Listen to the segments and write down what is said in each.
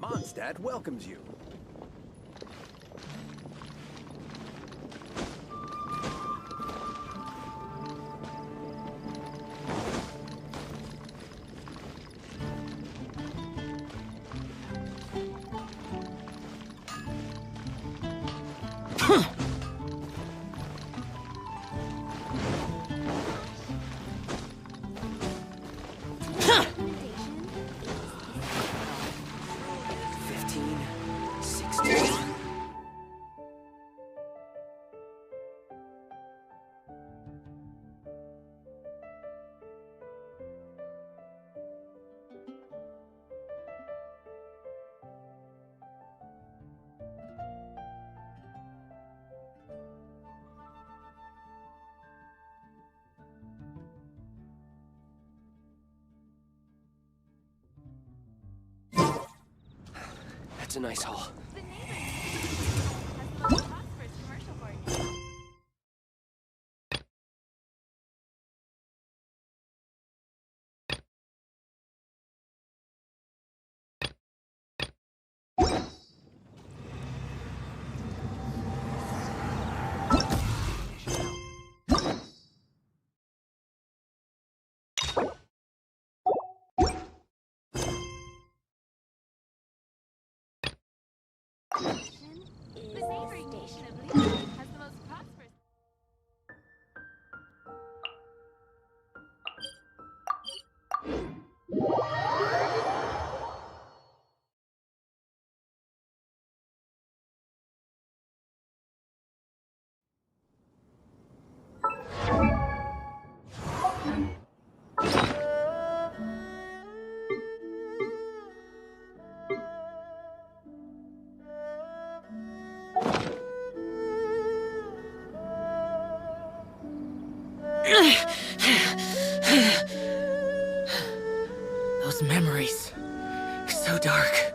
Mondstadt welcomes you. That's a nice haul. The neighboring nation of Leland has the most prosperous. Those memories. So dark.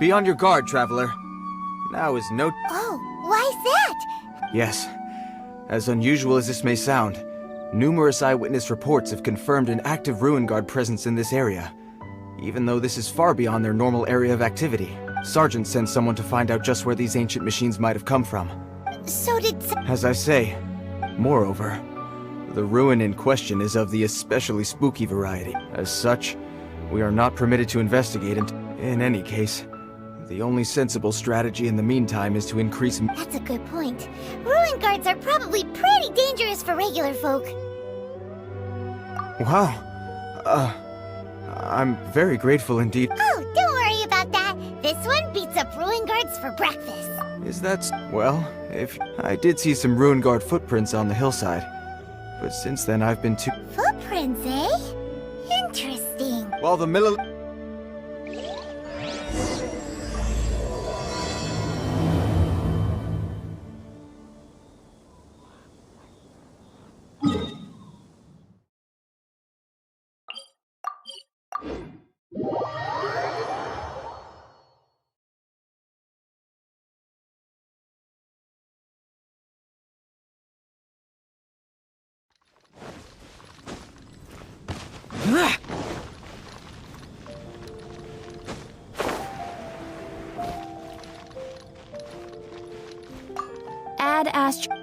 Be on your guard, traveler. Now is no... Oh, why's that? Yes. As unusual as this may sound, numerous eyewitness reports have confirmed an active Ruin Guard presence in this area. Even though this is far beyond their normal area of activity, Sergeant sent someone to find out just where these ancient machines might have come from. So did... As I say, moreover, the ruin in question is of the especially spooky variety. As such, we are not permitted to investigate it. In any case, the only sensible strategy in the meantime is to increase... That's a good point. Ruin guards are probably pretty dangerous for regular folk. Wow. I'm very grateful indeed. Oh, don't worry about that. This one beats up ruin guards for breakfast. Is that... Well, if... I did see some Ruin Guard footprints on the hillside. But since then I've been too... Footprints, eh? Interesting. While the mill... Add Astro.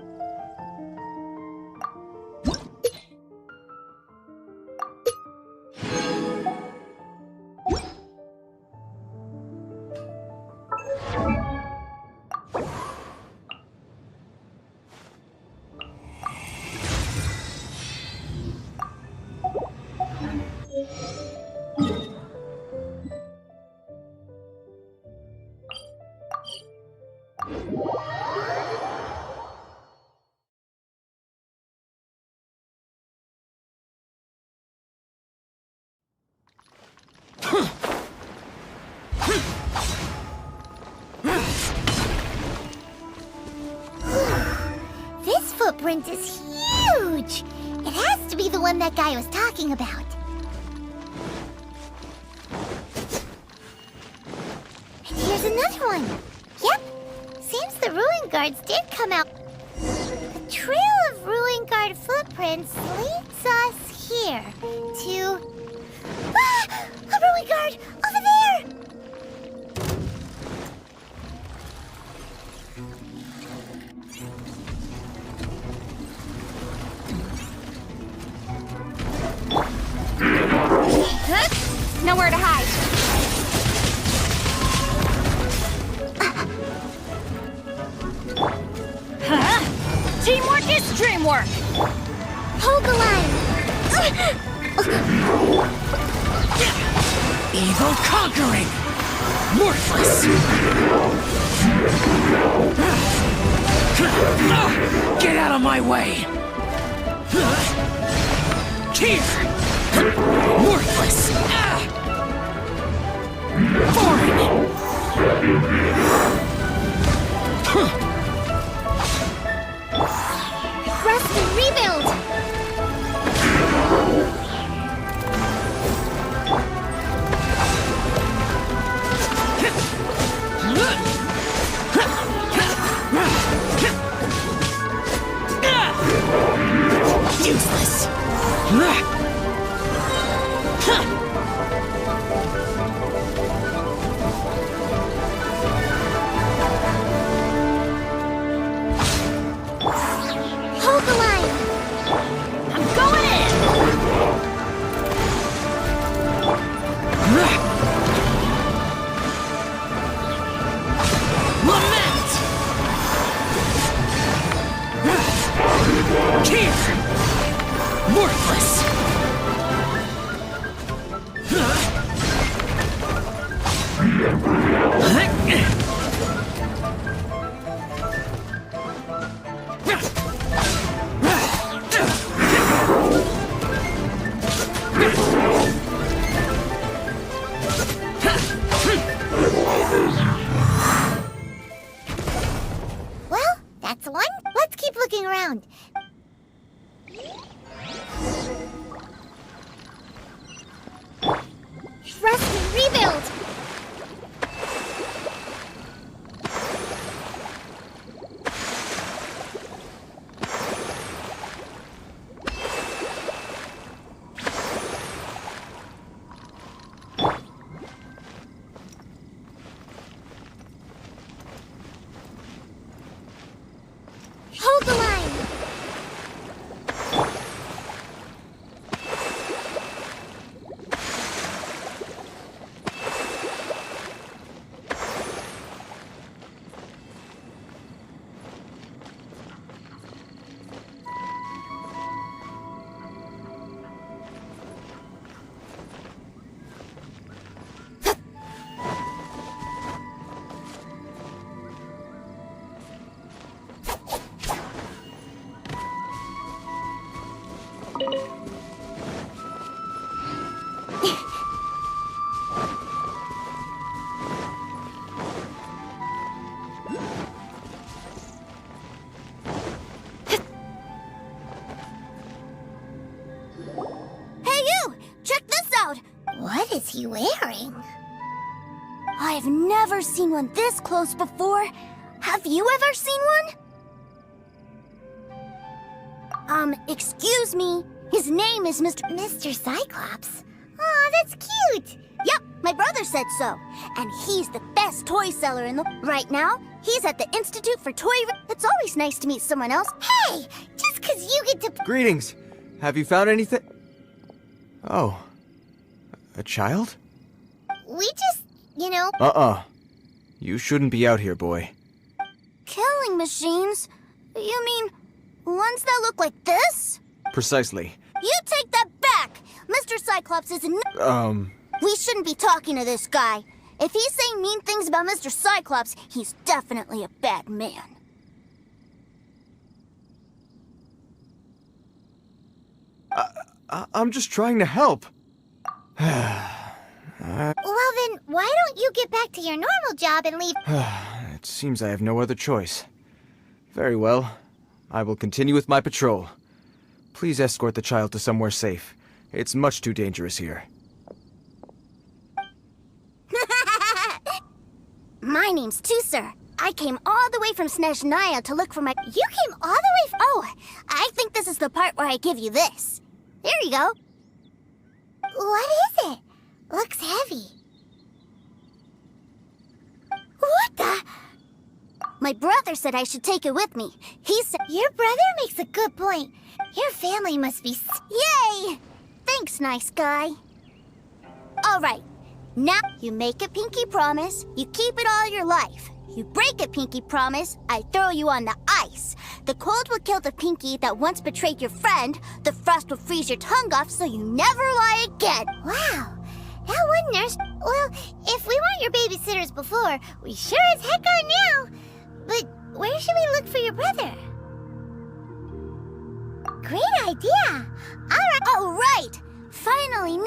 This footprint is huge! It has to be the one that guy was talking about. another one. Yep. Seems the ruin guards did come out. The trail of ruin guard footprints leads us here to... Ah! A ruin guard! Over there! Nowhere to hide. Teamwork is dreamwork. Hold the line. Evil conquering! Worthless! Get out of my way! Here! Worthless! Foreign! Rest and rebuild. Useless! Hold the line. I'm going in. Lament! Here! Worthless! Well, that's one. Let's keep looking around. Rest and rebuild. Hold the line. Hey, you! Check this out. What is he wearing? I've never seen one this close before. Have you ever seen one? Excuse me. His name is Mr. Cyclops. Aw, that's cute. Yep, my brother said so. And he's the best toy seller in the... Right now, he's at the Institute for Toy... It's always nice to meet someone else. Hey, just 'cause you get to... Greetings. Have you found anything? Oh. A child? We just, you know... You shouldn't be out here, boy. Killing machines? You mean ones that look like this? Precisely. You take that back! Mr. Cyclops is We shouldn't be talking to this guy. If he's saying mean things about Mr. Cyclops, he's definitely a bad man. I'm just trying to help. Well then, why don't you get back to your normal job and leave... It seems I have no other choice. Very well. I will continue with my patrol. Please escort the child to somewhere safe. It's much too dangerous here. My name's Tusser. I came all the way from Snezhnaya to look for my... You came all the way from... Oh, I think this is the part where I give you this. There you go. What is it? Looks heavy. What the? My brother said I should take it with me. He said... Your brother makes a good point. Your family must be... Yay! Thanks, nice guy. All right. Now, you make a pinky promise, you keep it all your life. You break a pinky promise, I throw you on the ice. The cold will kill the pinky that once betrayed your friend. The frost will freeze your tongue off so you never lie again. Wow. That one nurse... Well, if we weren't your babysitters before, we sure as heck are now. But where should we look for your brother? Great idea. All right. Finally...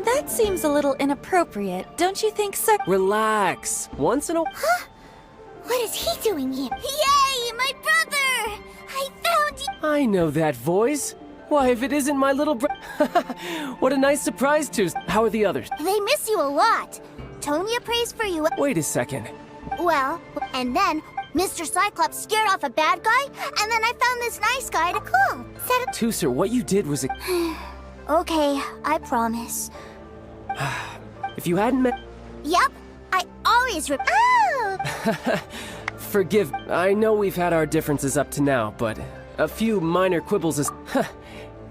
That seems a little inappropriate, don't you think, sir? Relax. Once in a... What is he doing here? Yay, my brother! I found you! I know that voice. Why, if it isn't my little what a nice surprise, Tus. How are the others? They miss you a lot. Tonya prays for you. Wait a second. Well, and then Mr. Cyclops scared off a bad guy, and then I found this nice guy to call. Tusser, what you did was... Okay, I promise. If you hadn't met... Yep, I always Oh! Forgive... I know we've had our differences up to now, but a few minor quibbles is...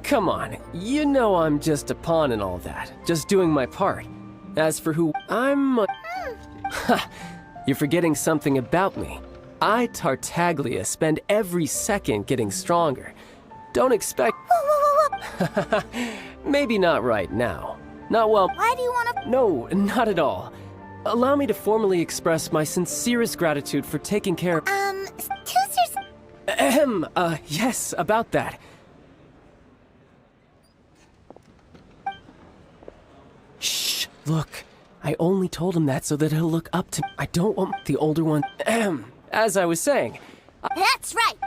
Come on, you know I'm just a pawn and all that. Just doing my part. As for who... I'm... You're forgetting something about me. I, Tartaglia, spend every second getting stronger. Don't expect... Maybe not right now. Not well... Why do you want to... No, not at all. Allow me to formally express my sincerest gratitude for taking care of... Tusser's... Ahem, yes, about that. Shh, look. I only told him that so that he'll look up to... I don't want the older one... Ahem, as I was saying... That's right!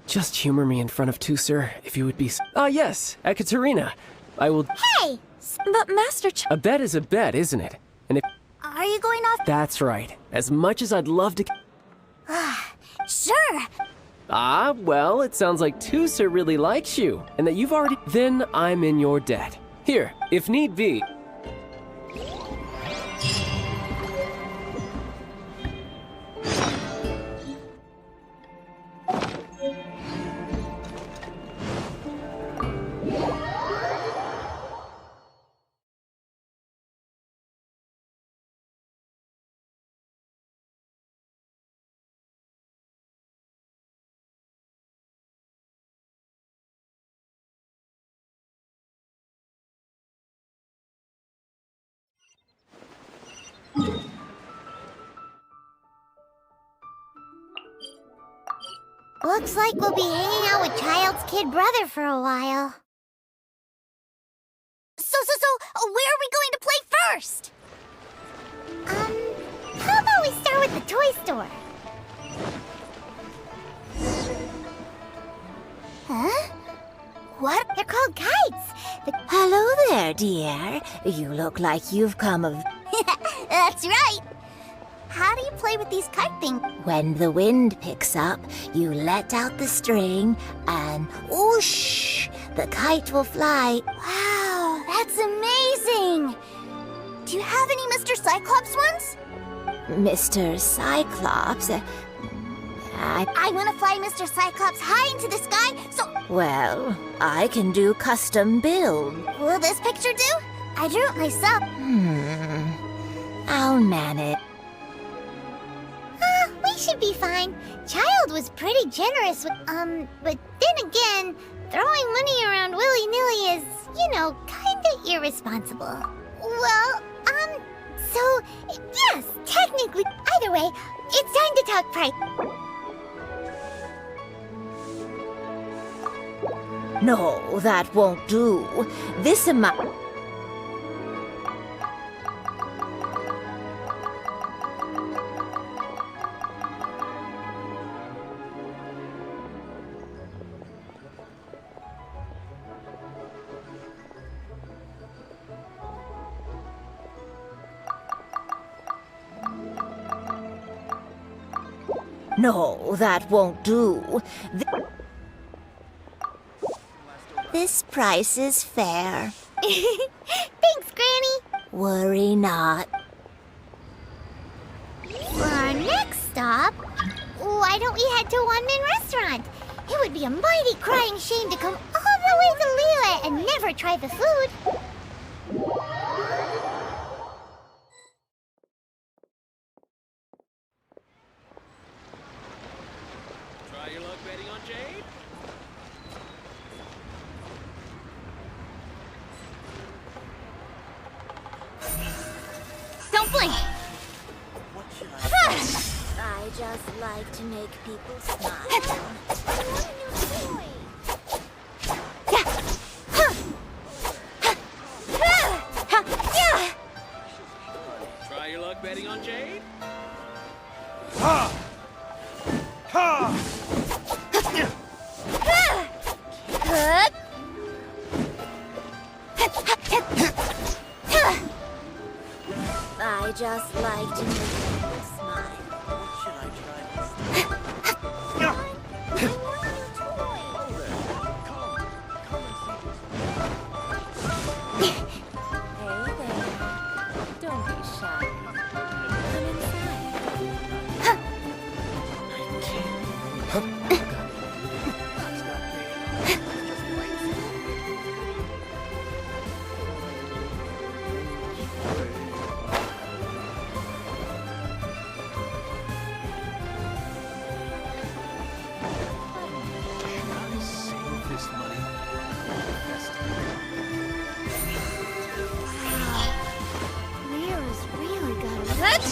Just humor me in front of Tusser, if you would be... yes, Ekaterina. I will... Hey! But Master A bet is a bet, isn't it? And if... Are you going off? That's right. As much as I'd love to... Sure! Ah, well, it sounds like Tusser really likes you, and that you've already... Then I'm in your debt. Here, if need be... Looks like we'll be hanging out with Child's kid brother for a while. So, where are we going to play first? How about we start with the toy store? Huh? What? They're called kites. Hello there, dear. You look like you've come of... That's right. How do you play with these kite things? When the wind picks up, you let out the string and whoosh, the kite will fly. Wow, that's amazing! Do you have any Mr. Cyclops ones? Mr. Cyclops, I want to fly Mr. Cyclops high into the sky, so well, I can do custom build. will this picture do? I drew it myself. I'll manage. We should be fine. Child was pretty generous with, but then again, throwing money around willy-nilly is, kinda irresponsible. Well, So, yes, technically, either way, it's time to talk price. No, that won't do. This amount. No, that won't do. This price is fair. Thanks, Granny. Worry not. For our next stop, why don't we head to One-Man Restaurant? It would be a mighty crying shame to come all the way to Liyue and never try the food. Try your luck betting on Jade? don't blink. I just like to make people smile. Try your luck betting on Jade? I just like to make people smile. Hey there. Don't be shy. Come inside. Save this money. Lyra's really got it.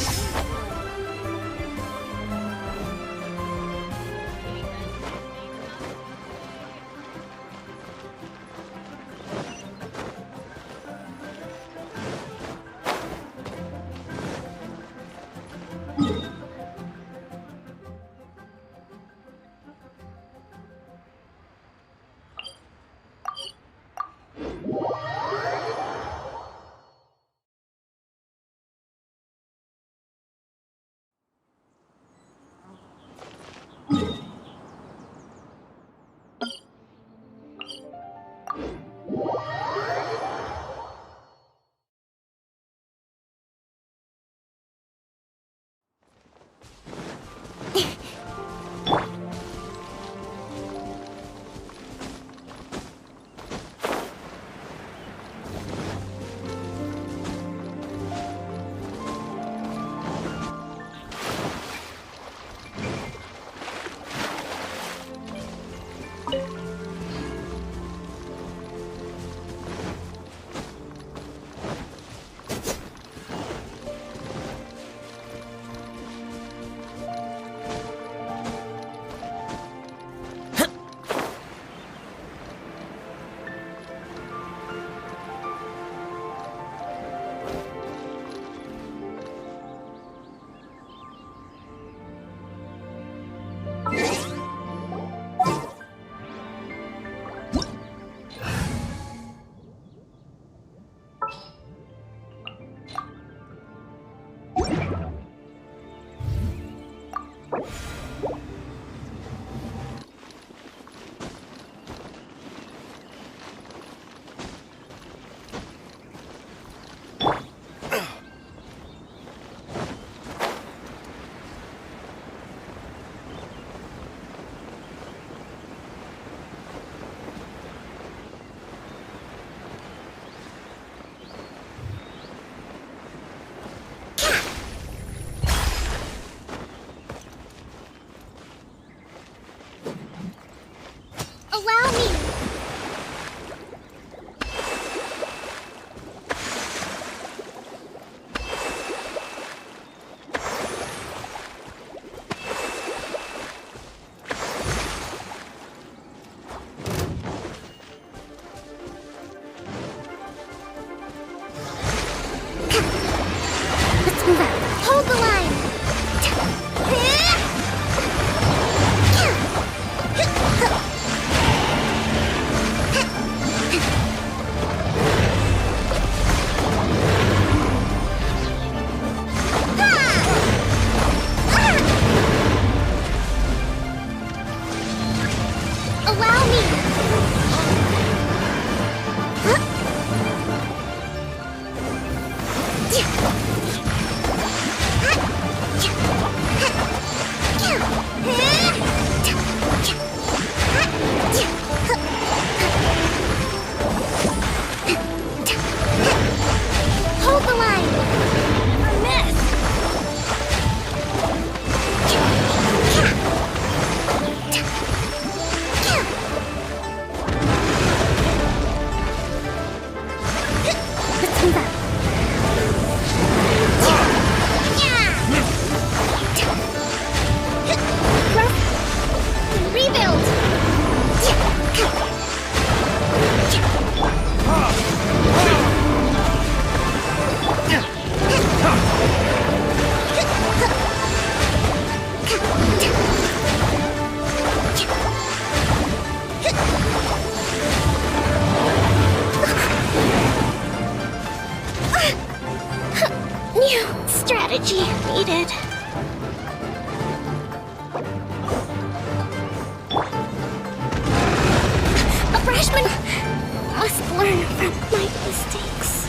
New strategy needed. A freshman must learn from my mistakes.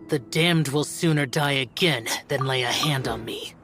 The damned will sooner die again than lay a hand on me.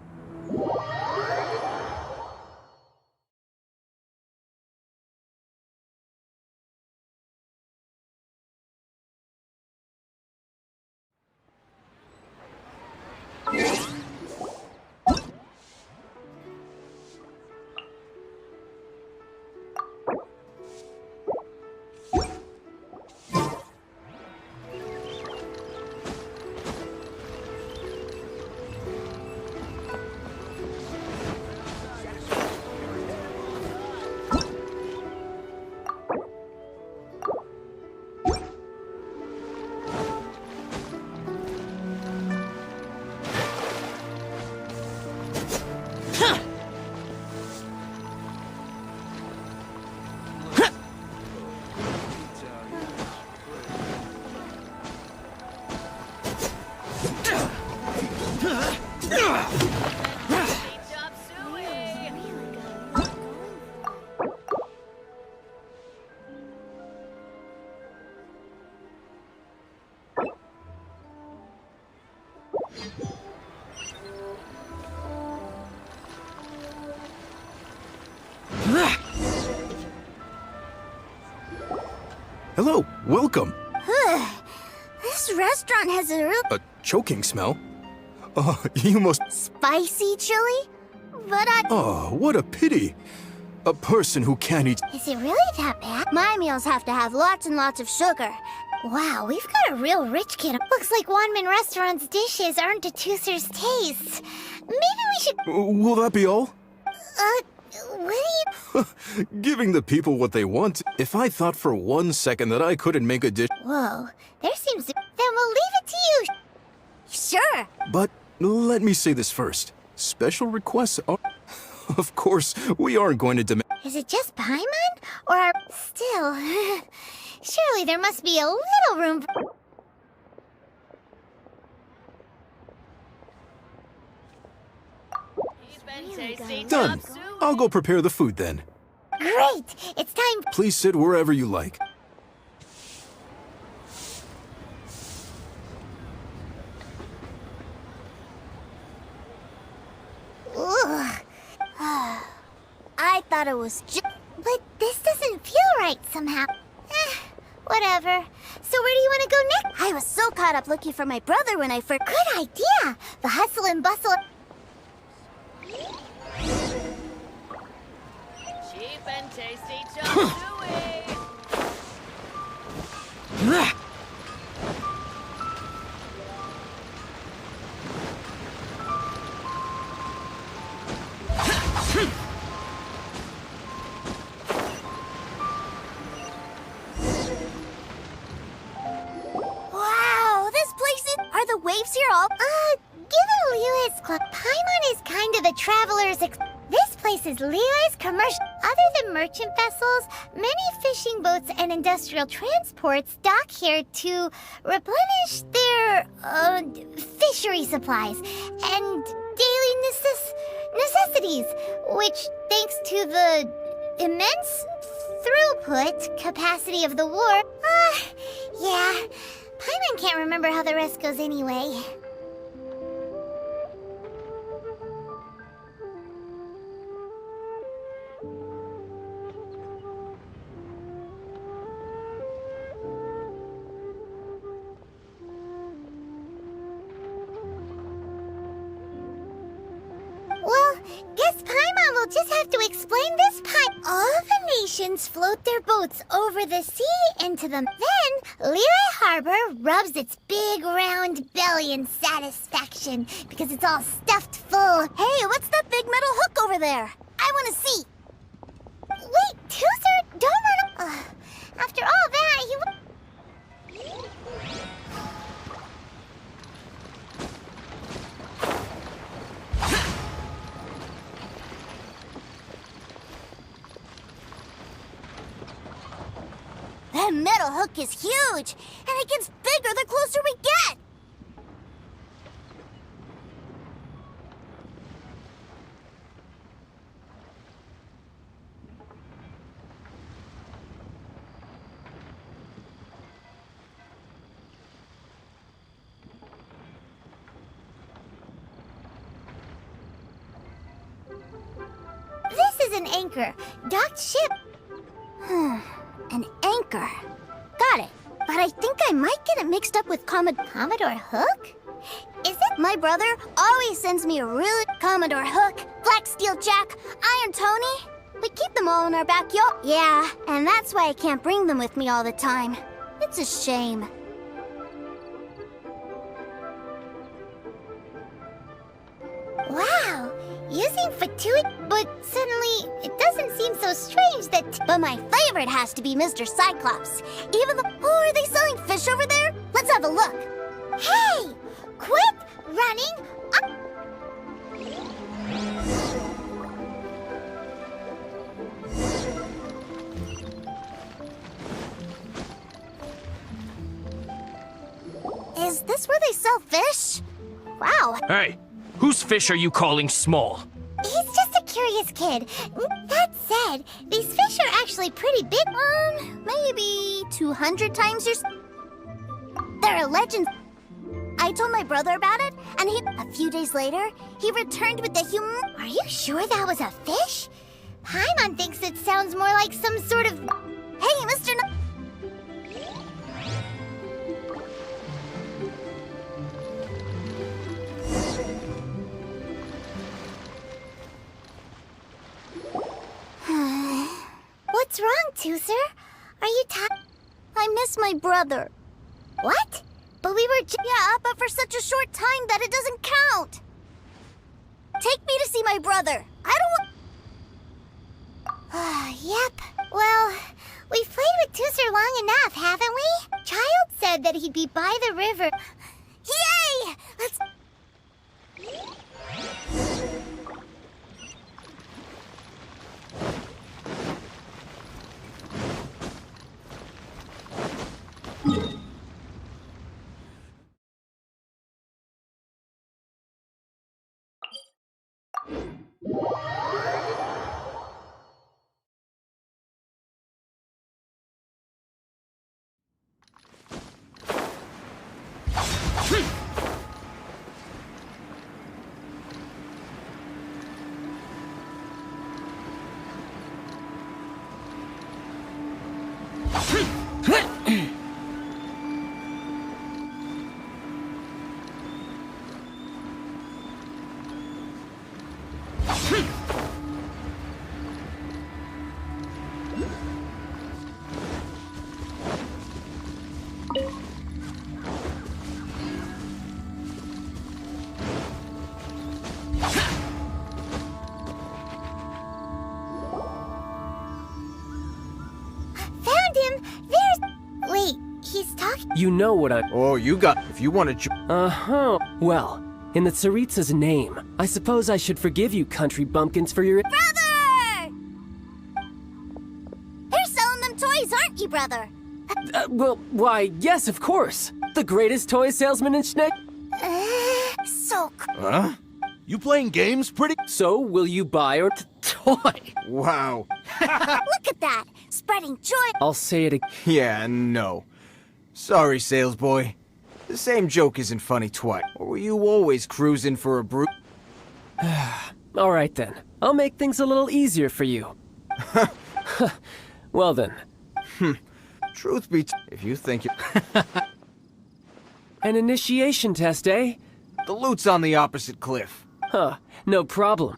Hello, welcome. This restaurant has a real A choking smell? Oh, you must... spicy chili, but Oh, what a pity. A person who can't eat... Is it really that bad? my meals have to have lots and lots of sugar. Wow, we've got a real rich kid. Looks like Wanman Restaurant's dishes aren't to Tooser's taste. Maybe we should... Will that be all? What do you... Giving the people what they want. If I thought for 1 second that I couldn't make a dish... Whoa, there seems to... Then we'll leave it to you. Sure. But let me say this first. Special requests are... Of course, we aren't going to demand... Is it just Paimon? Or are... Still... Surely there must be a little room for... Done. I'll go prepare the food then. Great! It's time... Please sit wherever you like. Ugh. I thought it was just... But this doesn't feel right somehow. Whatever. So where do you want to go next? I was so caught up looking for my brother when I first... Good idea! The hustle and bustle... Cheap and tasty chop suey. Wow, this place is... Are the waves here all... Given Liyue's club, Paimon is kind of the traveler's this place is Leo's commercial. Other than merchant vessels, many fishing boats and industrial transports dock here to replenish their fishery supplies and daily necessities, which, thanks to the immense throughput capacity of the war. Yeah. Paimon can't remember how the rest goes anyway. Well, guess Paimon will just have to explain this part. All the nations float their boats over the sea into them. Then, Liyue Harbor rubs its big round belly in satisfaction because it's all stuffed full. Hey, what's that big metal hook over there? I want to see. Wait, Tooser, don't run. After all that, he. That metal hook is huge, and it gets bigger the closer we get. This is an anchor. Docked ship. An anchor. Got it. But I think I might get it mixed up with Commodore Hook? Is it? My brother always sends me a really Commodore Hook, Black Steel Jack, Iron Tony. We keep them all in our backyard. Yeah, and that's why I can't bring them with me all the time. It's a shame. Wow, using fortuity, but suddenly it doesn't seem so strange that. But my favorite has to be Mr. Cyclops. Even the. Oh, are they selling fish over there? Let's have a look. Hey! Quit running! Is this where they sell fish? Wow. Hey, whose fish are you calling small? He's just a curious kid. That said, these fish are actually pretty big. Maybe 200 times your. They're a legend. I told my brother about it, and a few days later, he returned with the human. Are you sure that was a fish? Paimon thinks it sounds more like some sort of. Hey, Mr. What's wrong, Tooser? Are you tired? I miss my brother. What? But we were Yeah, but for such a short time that it doesn't count. Take me to see my brother. I don't want. Yep. Well, we've played with Tooser long enough, haven't we? Child said that he'd be by the river. Yay! Let's. Found him! There's. Wait, he's talking. You know what I. Oh, you got. If you want to. Well, in the Tsaritsa's name, I suppose I should forgive you country bumpkins for your. Brother! Pinky Brother. Well, why, yes, of course. The greatest toy salesman in Schneck. So Huh? You playing games pretty? So, will you buy or Toy! Wow. look at that, spreading joy. I'll say it again. Yeah, no. Sorry, sales boy. The same joke isn't funny twice. Or were you always cruising for a brew? All right then. I'll make things a little easier for you. Well then, Truth be if you think you... an initiation test, eh? The loot's on the opposite cliff. Huh, no problem.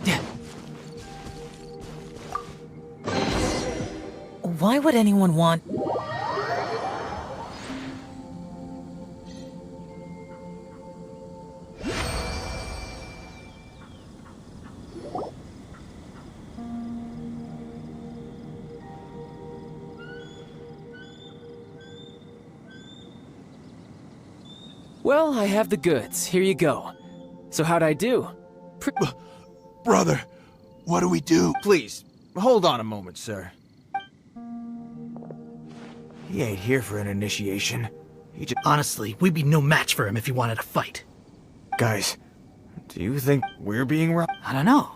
Yeah. Why would anyone want... Well, I have the goods. Here you go. So how'd I do? Brother, what do we do? Please, hold on a moment, sir. He ain't here for an initiation. He just... Honestly, we'd be no match for him if he wanted to fight. Guys, do you think we're being robbed? I don't know.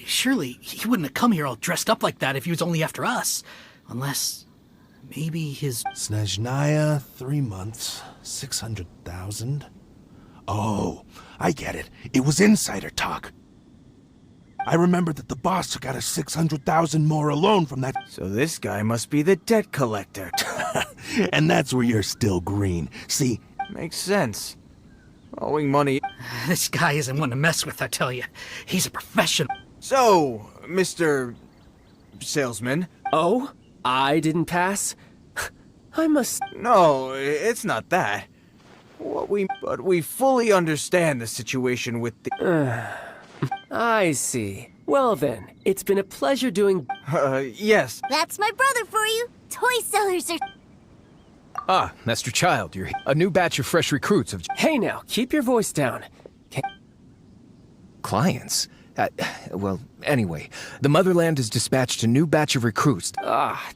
Surely, he wouldn't have come here all dressed up like that if he was only after us. Unless... maybe his... Snezhnaya, 3 months, 600,000. Oh, I get it. It was insider talk. I remember that the boss took out a 600,000 more alone from that... So this guy must be the debt collector. And that's where you're still green. See? Makes sense. Owing money... This guy isn't one to mess with, I tell you. He's a professional. So, Mr. Salesman... Oh? I didn't pass? I must... No, it's not that. But we fully understand the situation with the... I see. Well then, it's been a pleasure doing... Yes. That's my brother for you. Toy sellers are... Ah, Master Child, you're a new batch of fresh recruits of Hey now, keep your voice down. clients. Well, anyway, the Motherland has dispatched a new batch of recruits.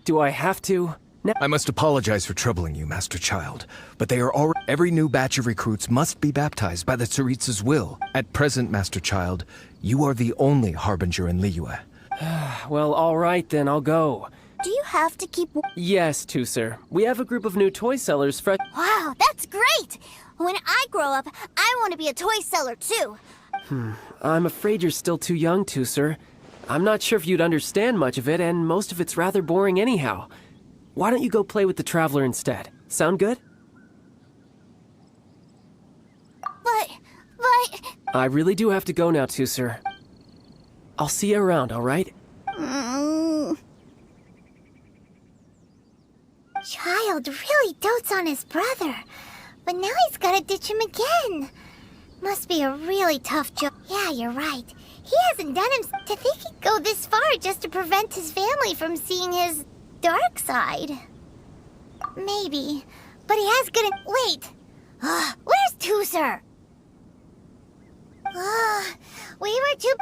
Do I have to? No. I must apologize for troubling you, Master Child, but they are already... Every new batch of recruits must be baptized by the Tsaritsa's will. At present, Master Child, you are the only harbinger in Liyue. Well, alright then, I'll go. Do you have to keep... Yes, Tusser. We have a group of new toy sellers fresh... Wow, that's great! When I grow up, I want to be a toy seller too. I'm afraid you're still too young, Tusser. I'm not sure if you'd understand much of it, and most of it's rather boring anyhow. Why don't you go play with the Traveler instead? Sound good? But... I really do have to go now, Tusser. I'll see you around, alright? Child really dotes on his brother, but now he's gotta ditch him again. Must be a really tough job. Yeah, you're right. He hasn't done him to think he'd go this far just to prevent his family from seeing his dark side. Maybe, but he has good... Wait! Where's Tusser? We were too...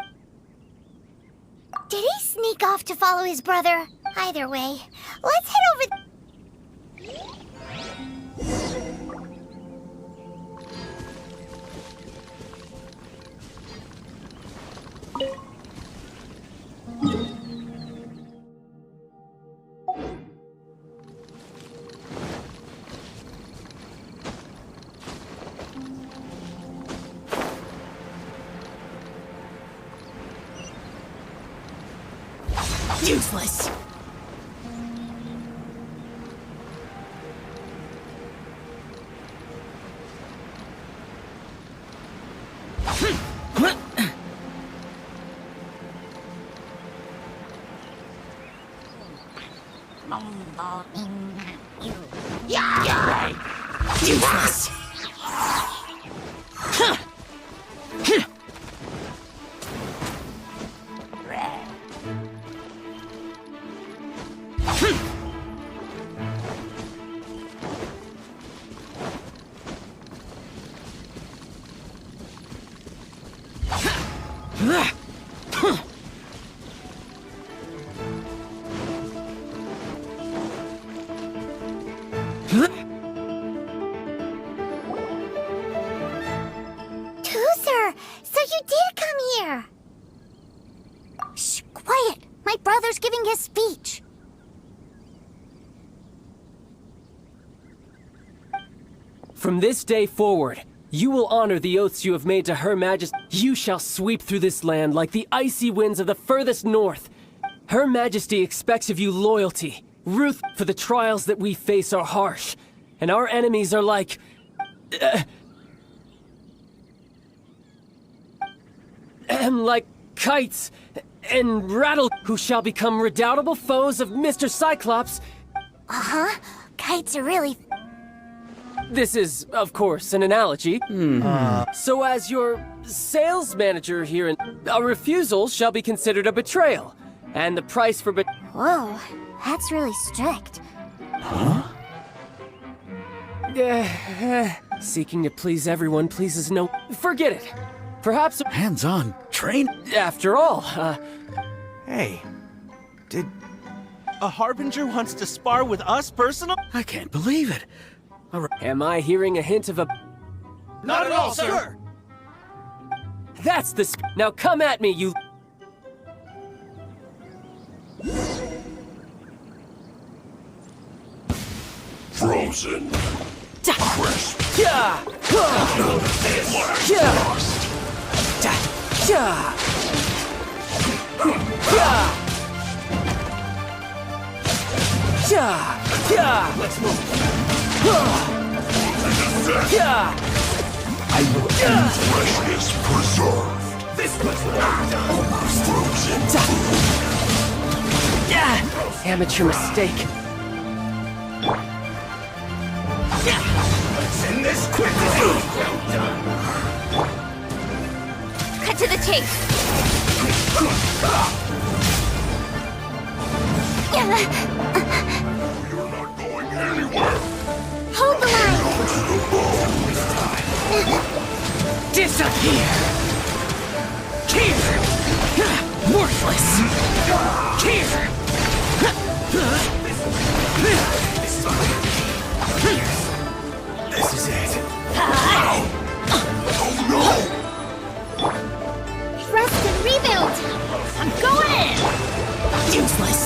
Did he sneak off to follow his brother? Either way, let's head over... Useless! Useless! Toozer, so you did come here. Shh, quiet. My brother's giving his speech. From this day forward, you will honor the oaths you have made to Her Majesty. You shall sweep through this land like the icy winds of the furthest north. Her Majesty expects of you loyalty. Ruth, for the trials that we face are harsh, and our enemies are like... like kites and rattle, who shall become redoubtable foes of Mr. Cyclops. Uh-huh. Kites are really... This is, of course, an analogy. So as your sales manager here, a refusal shall be considered a betrayal. And the price for Whoa, that's really strict. seeking to please everyone pleases no... Forget it. Perhaps... Hands-on train? After all, Hey, did... A Harbinger wants to spar with us personal? I can't believe it. am I hearing a hint of a... Not at all, sir! That's the... Now come at me, you... Frozen. Crisp. Yeah! Yeah! Yeah! Yeah! Yeah! Yeah! Let's move. Yeah! I will keep freshness preserved. This was almost Frozen. Amateur mistake. Let's end this quickly! Well done. Cut to the chase. You're not going anywhere. Hold the line. Disappear! Here! Worthless! Here! This is it. Rest and rebuild. I'm going in. Useless!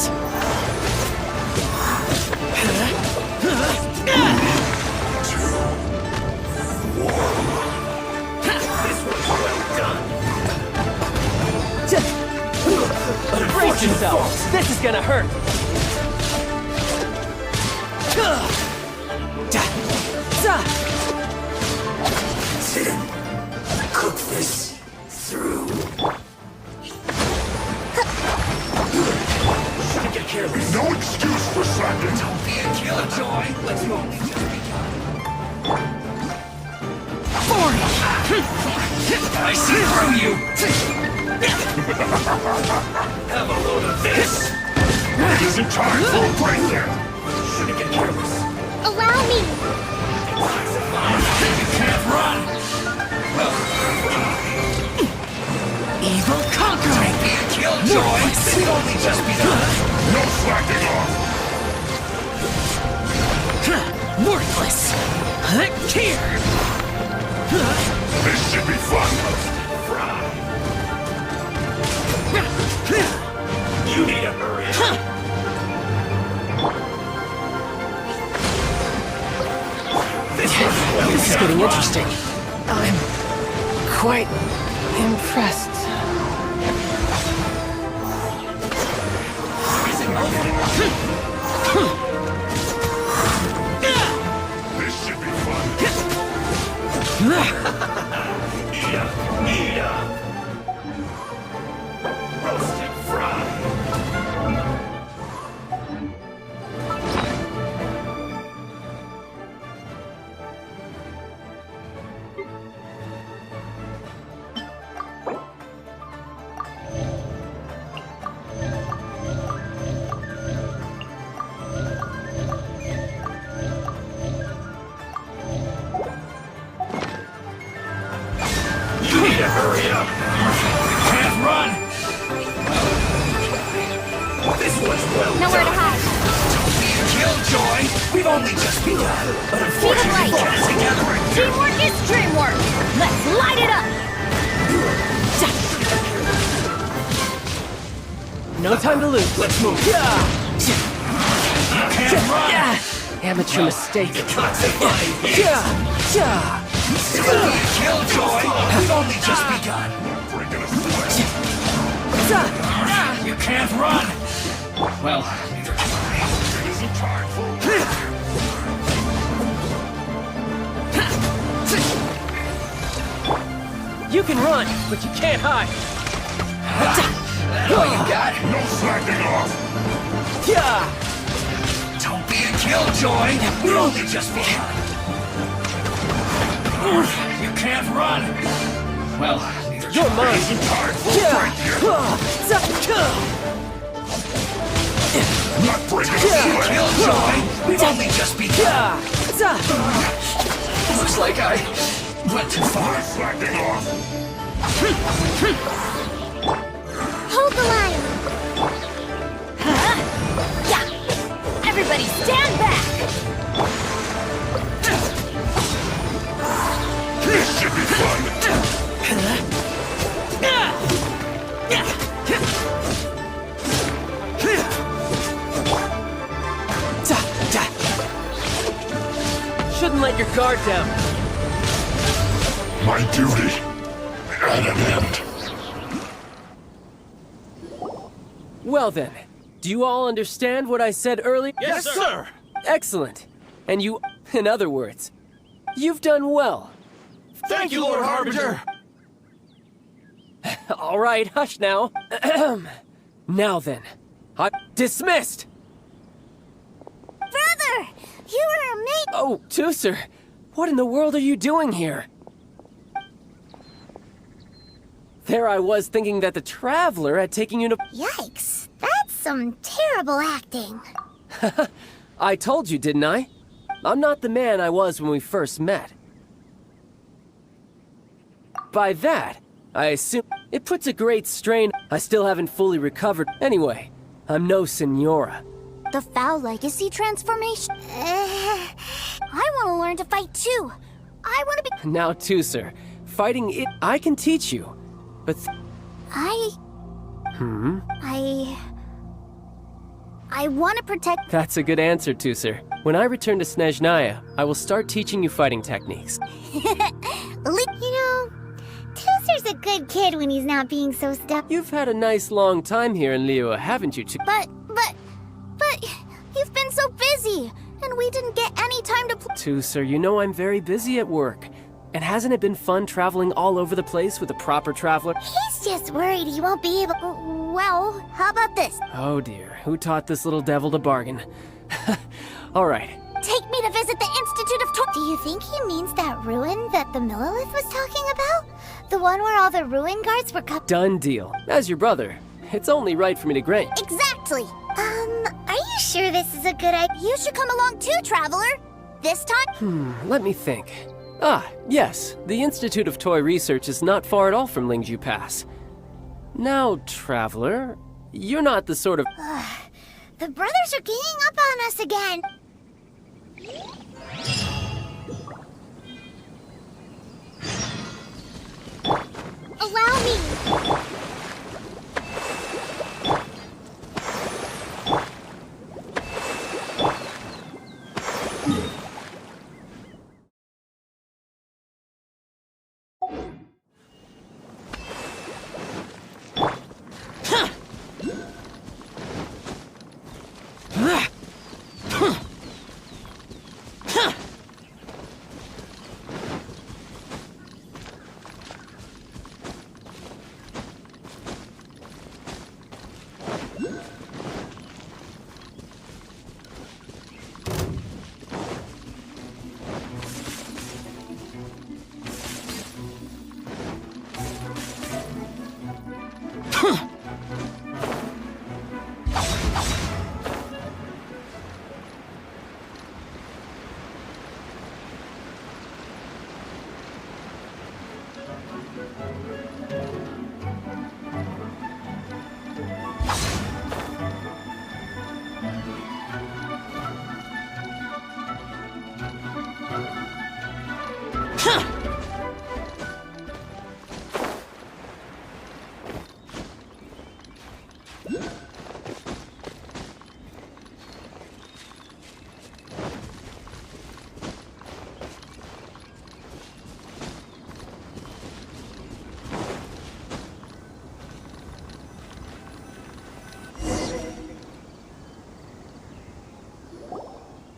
Brace yourselves! This is gonna hurt! Cook this through. Shouldn't get careless. No excuse for slacking. Don't be a killjoy. Let's move. I see through you. Have a load of this. It isn't time for a break yet. Shouldn't get careless. Allow me. You can't run. Evil conquering! Be a killjoy. This will only just begun. No slacking off. Worthless! This should be fun. You need to hurry up. This is getting interesting. I'm quite impressed. This should be fun. Roasted fry. You need to hurry up. Can't run. This one's well Nowhere to done. hide. Don't be a killjoy. We've only just begun. But unfortunately, right. get it together and do. Teamwork is dreamwork. Let's light it up. No time to lose. Let's move. Yeah. You can't run. Yeah. Amateur mistake. Toxic body. Yeah. Yeah. Don't be a killjoy. We've only just begun. Bringing us You can't run. Well, neither can I. It isn't time for You can run, but you can't hide. all you got. No slacking off. Yeah. Don't be a killjoy. We're only just begun. You can't run. Well, neither You're can I. mine. Isn't time for Yeah. right here. Not breaking us away. Killjoy. We've only just begun. Looks like I went too far. Slacking off. Hold the line. Yeah. Everybody stand back. This should be fun. Shouldn't let your guard down. My duty at an end. Well then, do you all understand what I said earlier? Yes, sir. Excellent. And you, in other words, you've done well. Thank you, Lord Harbinger. All right, hush now. Now then, I'm dismissed. Brother, you were amazing. Oh, Tooser, what in the world are you doing here? There I was thinking that the Traveler had taken you to... Yikes. That's some terrible acting. I told you, didn't I? I'm not the man I was when we first met. By that, I assume it puts a great strain. I still haven't fully recovered. Anyway, I'm no Senora. The Foul Legacy transformation. I want to learn to fight too. I want to be. Now, Tooser, fighting it, I can teach you. But I want to protect. that's a good answer, Tooser. When I return to Snezhnaya, I will start teaching you fighting techniques. You know, Tooser's a good kid when he's not being so stubborn. You've had a nice long time here in Liyue, haven't you, But you've been so busy, and we didn't get any time to play. Tooser, you know I'm very busy at work. And hasn't it been fun traveling all over the place with a proper traveler? He's just worried he won't be able. Well, how about this? Oh dear, who taught this little devil to bargain? All right. Take me to visit the Institute of Do you think he means that ruin that the Millilith was talking about? The one where all the ruin guards were Done deal. As your brother, it's only right for me to grant. Exactly. Are you sure this is a good idea? You should come along too, Traveler. This time? Let me think. Ah, yes, the Institute of Toy Research is not far at all from Lingju Pass. Now, Traveler, you're not the sort of... The brothers are ganging up on us again.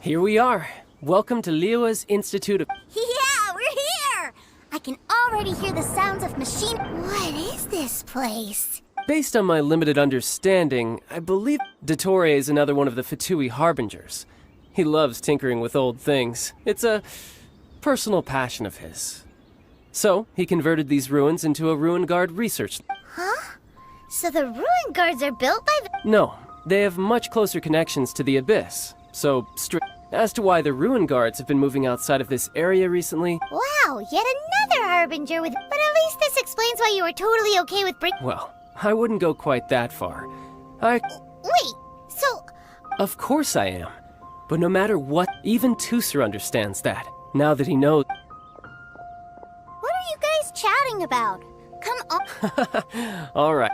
Here we are. Welcome to Liyue's Institute of... Yeah, we're here! I can already hear the sounds of machine... What is this place? Based on my limited understanding, I believe Dottore is another one of the F2P harbingers. He loves tinkering with old things. It's a personal passion of his. So, he converted these ruins into a ruin guard research... Huh? So the ruin guards are built by the... No, they have much closer connections to the Abyss. So, as to why the ruin guards have been moving outside of this area recently... Wow, yet another harbinger with... But at least this explains why you were totally okay with Well, I wouldn't go quite that far. Wait, so... Of course I am. But no matter what, even Tusser understands that, now that he knows... What are you guys chatting about? Come on. Alright.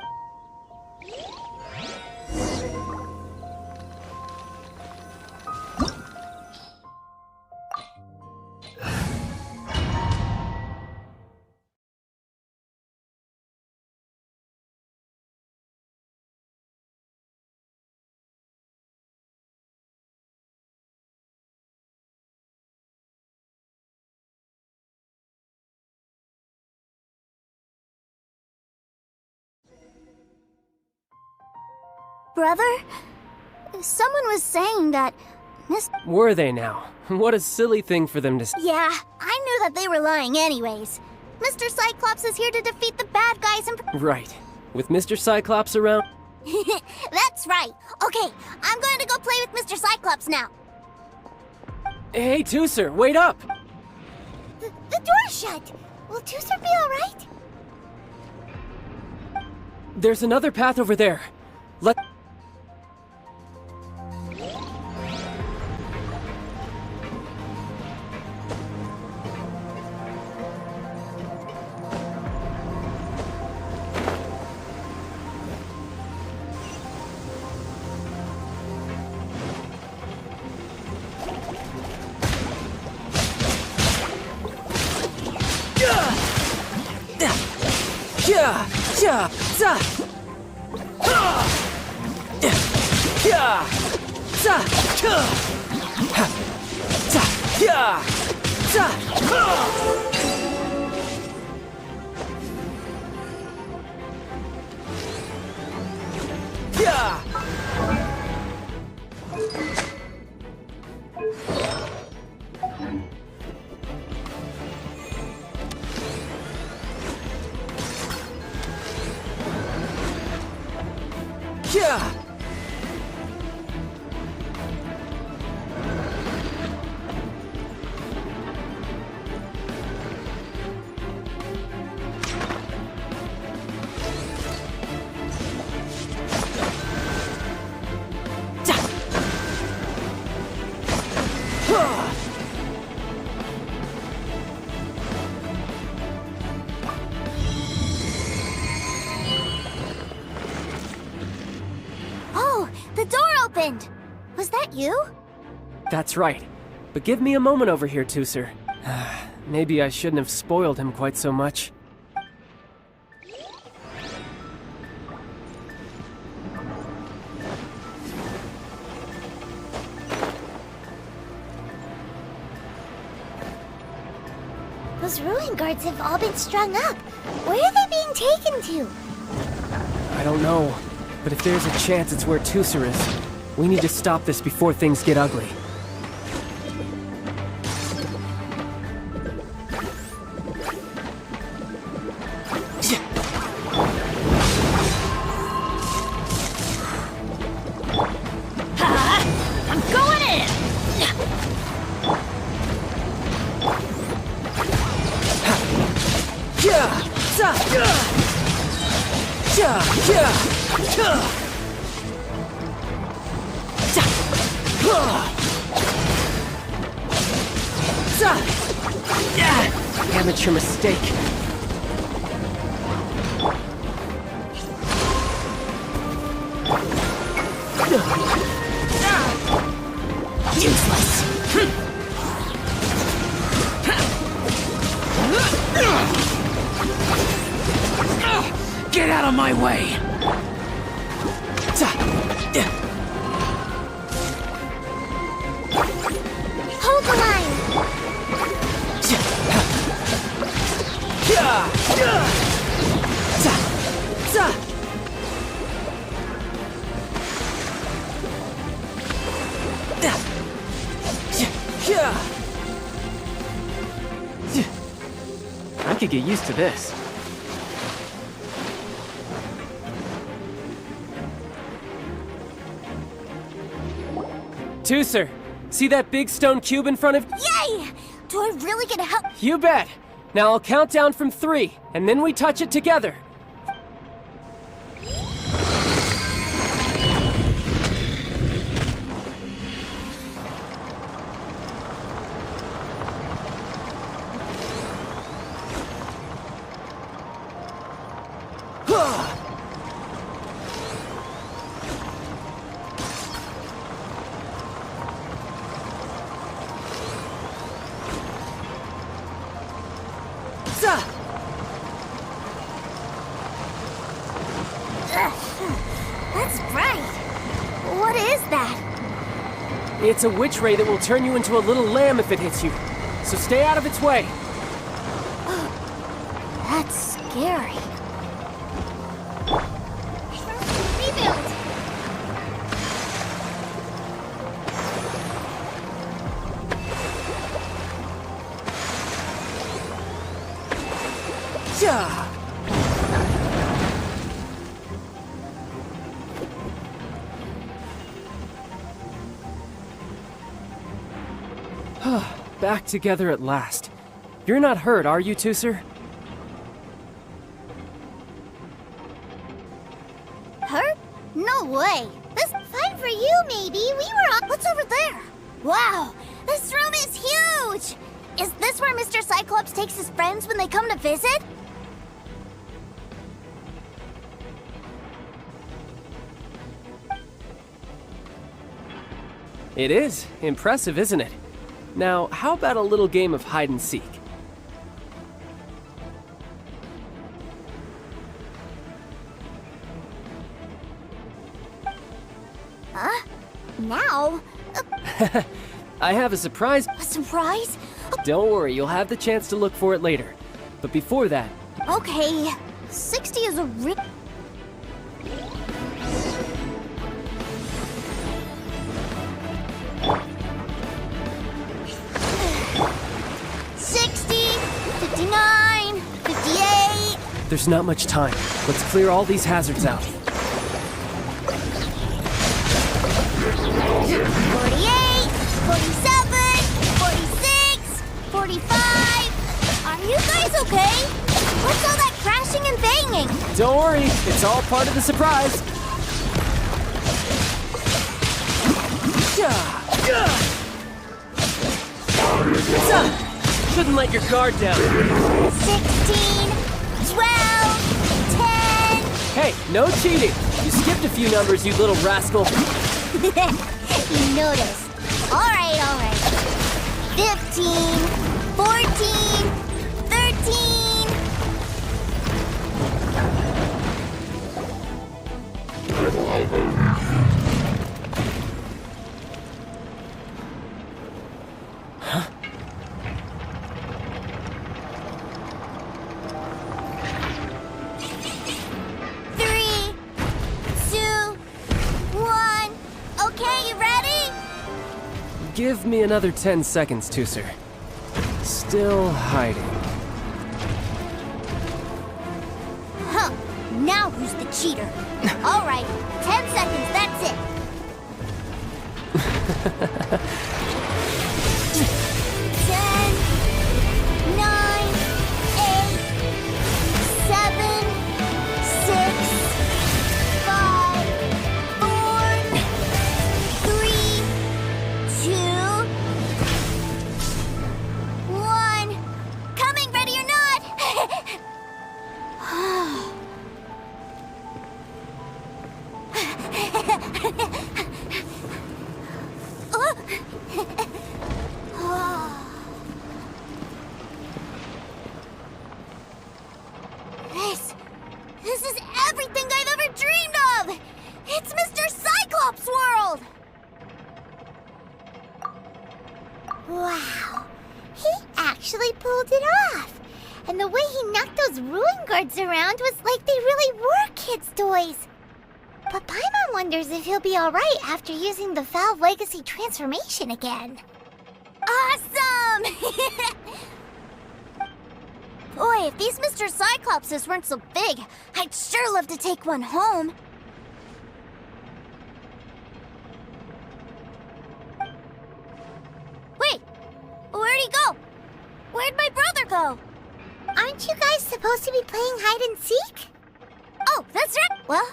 Brother? Someone was saying that Were they now? What a silly thing for them to say. Yeah, I knew that they were lying anyways. Mr. Cyclops is here to defeat the bad guys and... Right. With Mr. Cyclops around... That's right. Okay, I'm going to go play with Mr. Cyclops now. Hey, Tusser, wait up! The door's shut. Will Tusser be alright? There's another path over there. Let... opened! Was that you? That's right. But give me a moment over here, Tooser. Maybe I shouldn't have spoiled him quite so much. Those ruin guards have all been strung up. Where are they being taken to? I don't know, but if there's a chance it's where Tooser is, we need to stop this before things get ugly. Amateur mistake. Useless! Get out of my way! Hold the line! I could get used to this. Tooser, see that big stone cube in front of— Yay! Do I really get to help? You bet! Now I'll count down from 3, and then we touch it together. That's bright. What is that? It's a witch ray that will turn you into a little lamb if it hits you. So stay out of its way. That's scary. Rebuild! Yeah. Back together at last. You're not hurt, are you, Tooser? Hurt? No way. This Fine for you, maybe. We were on. What's over there? Wow, this room is huge! Is this where Mr. Cyclops takes his friends when they come to visit? It is. Impressive, isn't it? Now, how about a little game of hide and seek? Huh? Now? I have a surprise. A surprise? Don't worry, you'll have the chance to look for it later. But before that, Okay, 60 is a real... there's not much time. Let's clear all these hazards out. 48, 47, 46, 45. Are you guys okay? What's all that crashing and banging? Don't worry, it's all part of the surprise. Shouldn't let your guard down. 16, 12, 10. Hey, no cheating. You skipped a few numbers, you little rascal. You noticed. Alright. 15, 14, 13. Give me another 10 seconds, Tooser. Still hiding. Huh. Now who's the cheater? All right. 10 seconds, that's it. 10, 9, 8, 7, 6, 5, 4, 3, 2, 1. Coming, ready or not. This is everything I've ever dreamed of! It's Mr. Cyclops' world! Wow, he actually pulled it off. And the way he knocked those ruin guards around was like they really were kids' toys. But Paimon wonders if he'll be alright after using the Valve Legacy transformation again. Awesome! Boy, if these Mr. Cyclopses weren't so big, I'd sure love to take one home. Wait, where'd he go? Where'd my brother go? Aren't you guys supposed to be playing hide and seek? Oh, that's right. Well...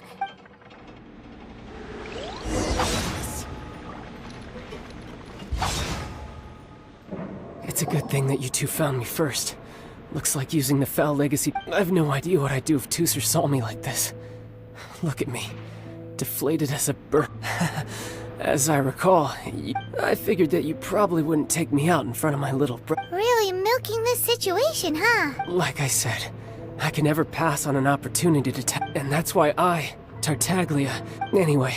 It's a good thing that you two found me first. Looks like using the Foul Legacy. I've no idea what I'd do if Tooser saw me like this. Look at me. Deflated as a bird. As I recall, I figured that you probably wouldn't take me out in front of my little bro. Really milking this situation, huh? Like I said, I can never pass on an opportunity to and that's why I, Tartaglia... Anyway,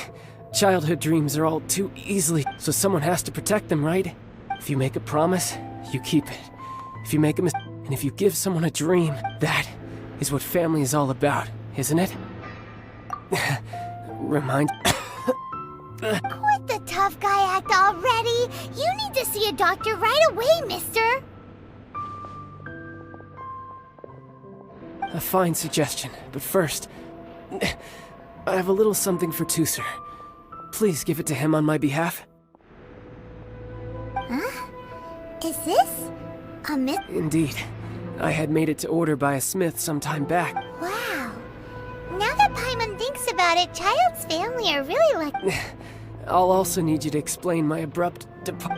childhood dreams are all too easily... So someone has to protect them, right? If you make a promise, you keep it. If you make a mistake... And if you give someone a dream, that is what family is all about, isn't it? Remind... Quit the tough guy act already! You need to see a doctor right away, mister! A fine suggestion, but first... I have a little something for Tooser. Please give it to him on my behalf. Huh? Is this... a myth? Indeed. I had made it to order by a smith some time back. Wow. Now that Paimon thinks about it, Child's family are really like... I'll also need you to explain my abrupt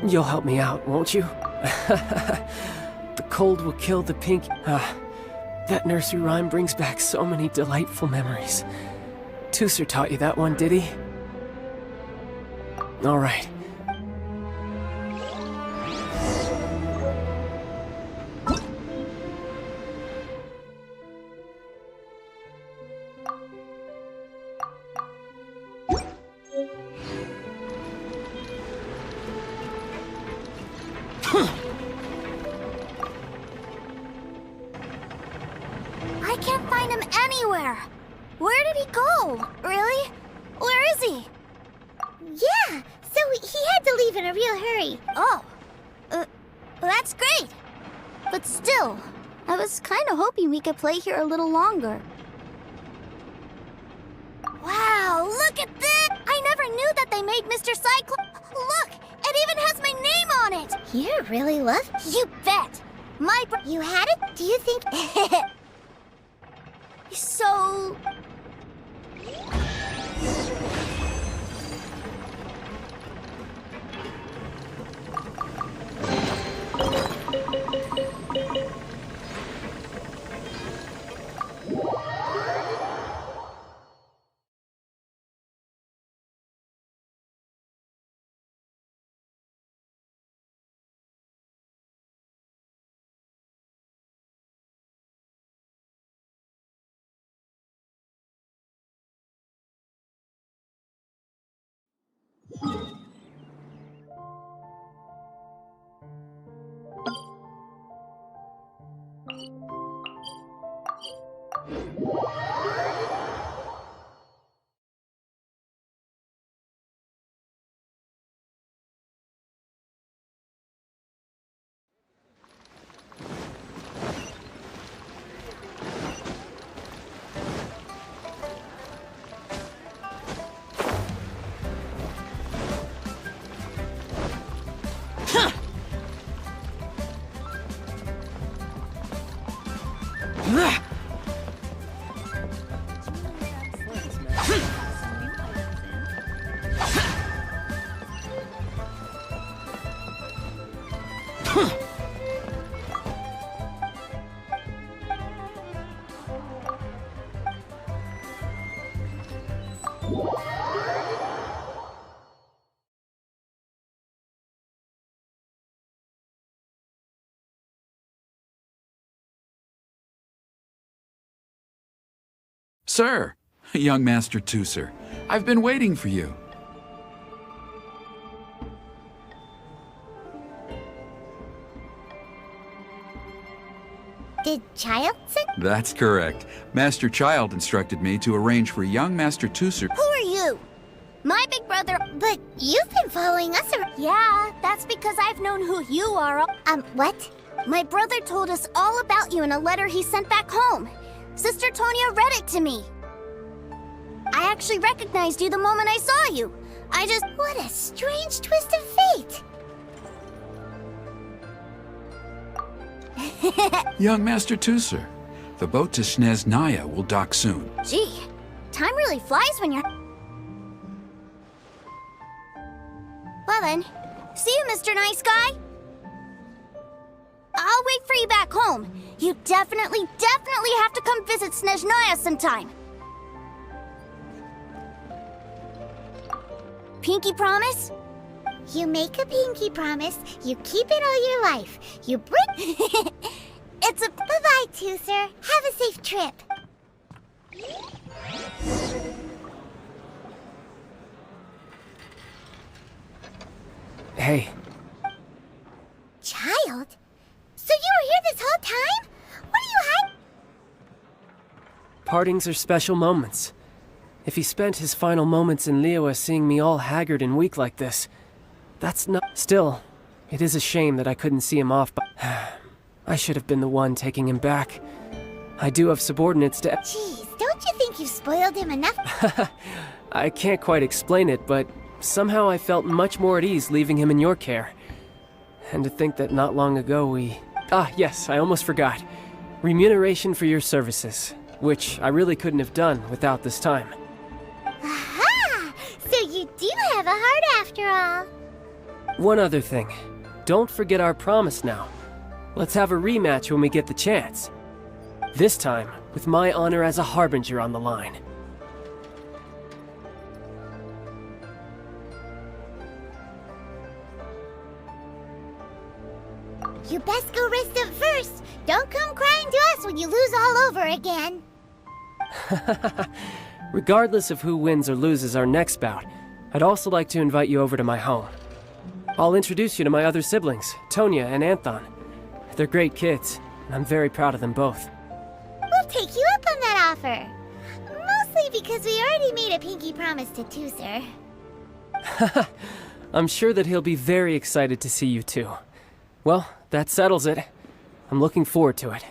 You'll help me out, won't you? The cold will kill the pink... that nursery rhyme brings back so many delightful memories. Tooser taught you that one, did he? All right. I can't find him anywhere. Where did he go? Really? Where is he? Yeah, so he had to leave in a real hurry. Oh, that's great. But still, I was kind of hoping we could play here a little longer. Wow, look at this! I never knew that they made Mr. Cyclops. Look, it even has my name on it. You're really lucky. You bet. You had it? Do you think... So... Sir, young Master Tooser, I've been waiting for you. Did Child send? That's correct. Master Child instructed me to arrange for young Master Tooser. Who are you? My big brother. But you've been following us around. Yeah, that's because I've known who you are. What? My brother told us all about you in a letter he sent back home. Sister Tonia read it to me. I actually recognized you the moment I saw you. What a strange twist of fate! Young Master Tooser, the boat to Snezhnaya will dock soon. Gee, time really flies when you're... Well then, see you, Mr. Nice Guy. I'll wait for you back home. You definitely have to come visit Snezhnaya sometime. Pinky promise? You make a pinky promise, you keep it all your life. You break... It's a... Bye-bye, Tooser. Have a safe trip. Hey, Child? So you were here this whole time? What are you hiding? partings are special moments. If he spent his final moments in Liyue seeing me all haggard and weak like this, that's not... Still, it is a shame that I couldn't see him off, but... I should have been the one taking him back. I do have subordinates to... Jeez, don't you think you've spoiled him enough? I can't quite explain it, but somehow I felt much more at ease leaving him in your care. And to think that not long ago we... Ah, yes, I almost forgot. Remuneration for your services, which I really couldn't have done without this time. Aha! So you do have a heart after all. One other thing. Don't forget our promise now. Let's have a rematch when we get the chance. This time, with my honor as a harbinger on the line. You best go rest up first. Don't come crying to us when you lose all over again. Regardless of who wins or loses our next bout, I'd also like to invite you over to my home. I'll introduce you to my other siblings, Tonya and Anthon. They're great kids, and I'm very proud of them both. We'll take you up on that offer. Mostly because we already made a pinky promise to Tooser. I'm sure that he'll be very excited to see you too. Well, that settles it. I'm looking forward to it.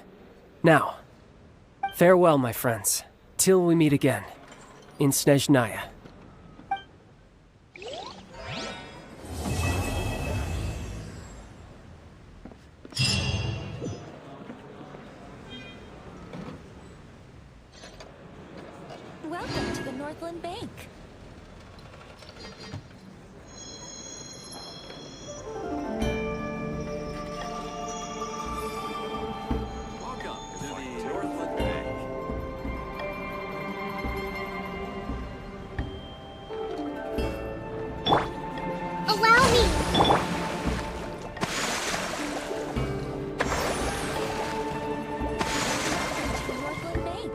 Now, farewell, my friends, till we meet again, in Snezhnaya. Welcome to the Northland Bank. Allow me! To the Northland Bank.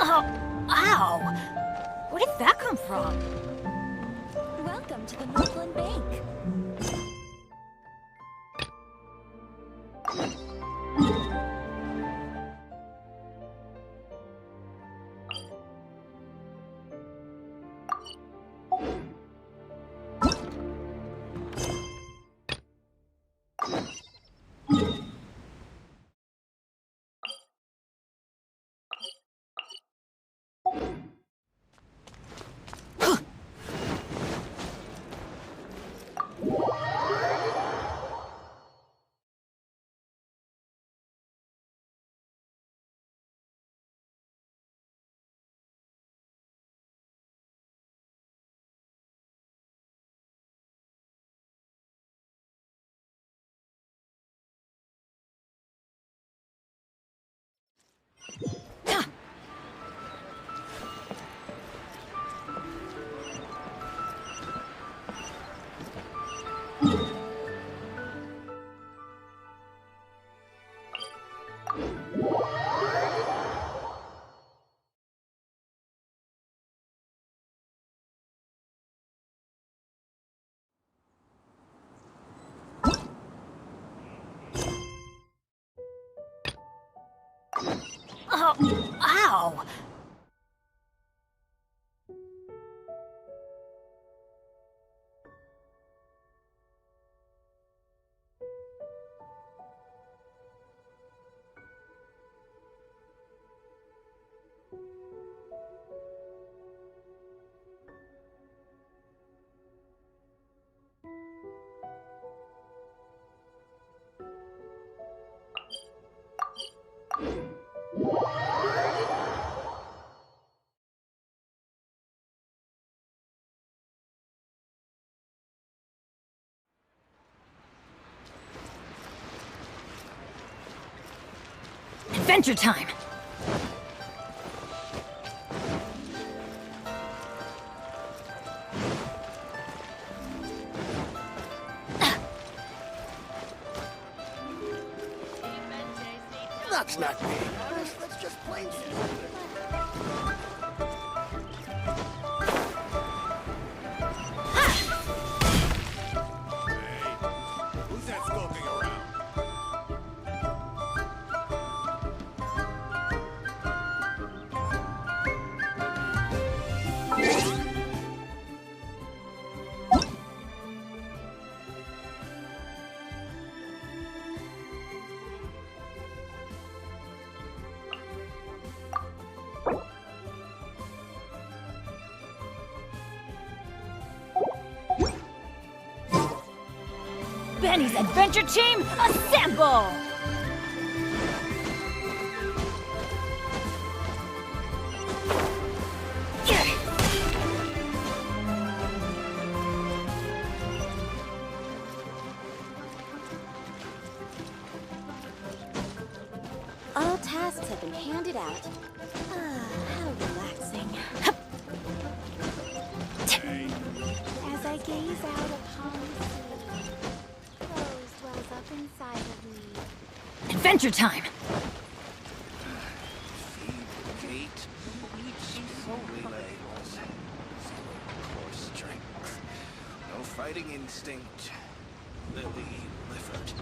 Oh, ow! Where did that come from? Welcome to the Northland Bank. Oh, ow! Adventure time! That's not being honest. That's just plain stupid. Who's that skulking around? Benny's adventure team, assemble! All tasks have been handed out. Ah, how relaxing. As I gaze out upon the sea, rose dwells up inside of me. Adventure time! Feet, slowly legs. Core strength. No fighting instinct. Lily Lifford.